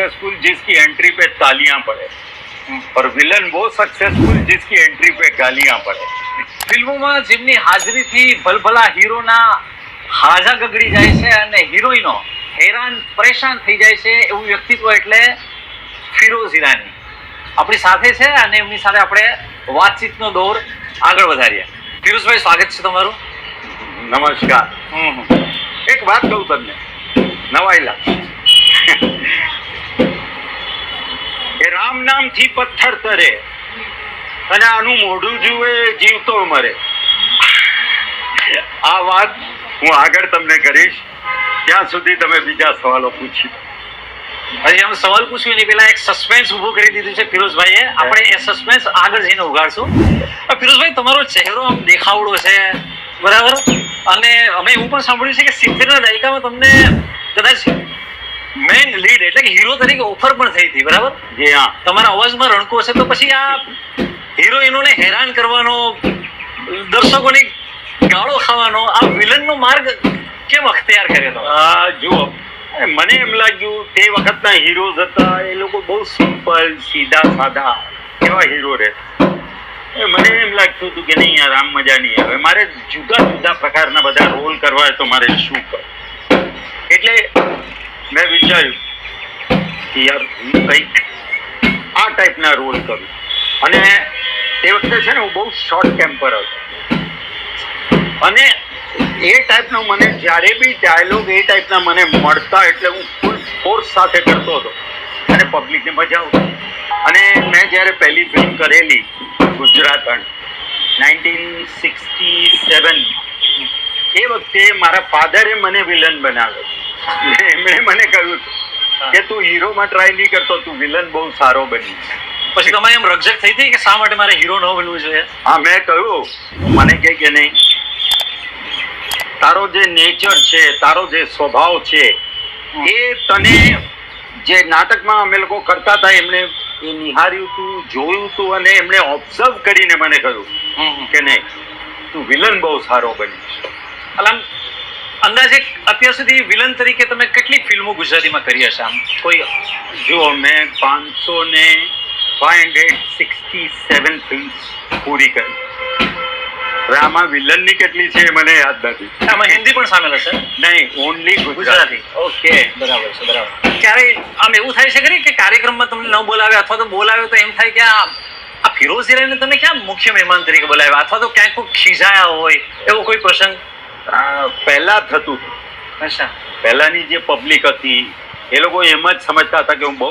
Successful जिसकी entry पे तालियां पड़े, और विलन वो सक्सेसफुल जिसकी एंट्री पे गालियां पड़े. ફિલ્મોમાં જેમની હાજરીથી ભલભલા હીરોના હાજા ગગડી જાય છે અને હિરોઈનો હેરાન પરેશાન થઈ જાય છે એવું વ્યક્તિત્વ એટલે ફિરોઝ ઈરાની આપણી સાથે છે અને એમની સાથે આપણે વાતચીતનો દોર આગળ વધારીએ. ફિરોઝભાઈ, સ્વાગત છે તમારું. નમસ્કાર. એક વાત કહું તમને, નવાઈ લાગશે. એ રામ નામથી પથ્થર તરે અને આનું મોઢું જુએ જીવતો મરે. આ વાત હું આગળ તમને કરીશ, ત્યાં સુધી તમે બીજા સવાલો પૂછી. હજી અમે સવાલ પૂછ્યું એની પહેલા એક સસ્પેન્સ ઊભું કરી દીધું છે ફિરોઝભાઈએ. આપણે એ સસ્પેન્સ આગળ જઈને ઉગાડશું. ફિરોઝભાઈ, તમારો ચહેરો આમ દેખાવડો છે, બરાબર, અને અમે એવું પણ સાંભળ્યું છે કે 70ના દાયકામાં તમને કદાચ મેઇન લીડ એટલે કે હીરો તરીકે ઓફર પણ થઈ હતી, બરાબર? જી હા. તમારા અવાજમાં રણકો છે, તો પછી આ હિરોઈનોને હેરાન કરવાનો, દર્શકોની ગાળો ખાવાનો, આ વિલનનો માર્ગ કેમ અખ્તિયાર કર્યો? જુઓ, મને એમ લાગ્યું તે વખતના હીરોઝ હતા એ લોકો બહુ સિમ્પલ, સીધા સાદા એવા હીરો રહેતા. મને એમ લાગતું હતું કે નહીં યાર, આમ મજા નહીં આવે, મારે જુદા જુદા પ્રકારના બધા રોલ કરવા હોય તો મારે શું કરવું. એટલે મેં વિચાર્યું કે યાર હું કંઈક આ ટાઈપના રોલ કરું. અને તે વખતે છે ને હું બહુ શોર્ટ ટેમ્પર હતો, અને એ ટાઈપનો મને જ્યારે બી ડાયલોગ એ ટાઈપના મને મળતા એટલે હું ફૂલ ફોર્સ સાથે કરતો હતો અને પબ્લિકને મજા આવતી. અને મેં જ્યારે પહેલી ફિલ્મ કરેલી ગુજરાતણ 1967, એ વખતે મારા ફાધરે મને વિલન બનાવ્યો. એમણે મને કહ્યું કે તું હીરોમાં ટ્રાય નહીં કરતો, તું વિલન બહુ સારો બની. પછી તમારી એમ રકઝક થઈ હતી કે શા માટે મારે હીરો ન બનવું જોઈએ? હા, મેં કહ્યું, મને કહે કે નહીં, તારો જે નેચર છે, તારો જે સ્વભાવ છે, એ તને જે નાટકમાં અમે લોકો કરતા હતા એમણે એ નિહાળ્યું હતું, જોયું હતું, અને એમણે ઓબ્ઝર્વ કરીને મને કહ્યું કે નહીં, તું વિલન બહુ સારો બનીશ. અલામ અંદાજે અત્યાર સુધી વિલન તરીકે તમે કેટલી ફિલ્મો ગુજરાતીમાં કરી હશે? આમ કોઈ જુઓ, મેં 567 ફિલ્મ્સ પૂરી કરી. હવે આમાં વિલનની કેટલી છે એ મને યાદ નથી. આમાં હિન્દી પણ સામેલ હશે? નહીં, ઓનલી ગુજરાતી. ઓકે, બરાબર છે, બરાબર. ક્યારેય આમ એવું થાય છે ખરી કે કાર્યક્રમમાં તમને ન બોલાવે, અથવા તો બોલાવે તો એમ થાય કે આ ફિરોઝ ઈરાનીને તમે ક્યાં મુખ્ય મહેમાન તરીકે બોલાવ્યા, અથવા તો ક્યાંક કોઈ ખીજાયા હોય એવો કોઈ પ્રસંગ? પહેલા થતું હતું. અચ્છા. પહેલાની જે પબ્લિક હતી એ લોકો એમ જ સમજતા હતા કે હું બહુ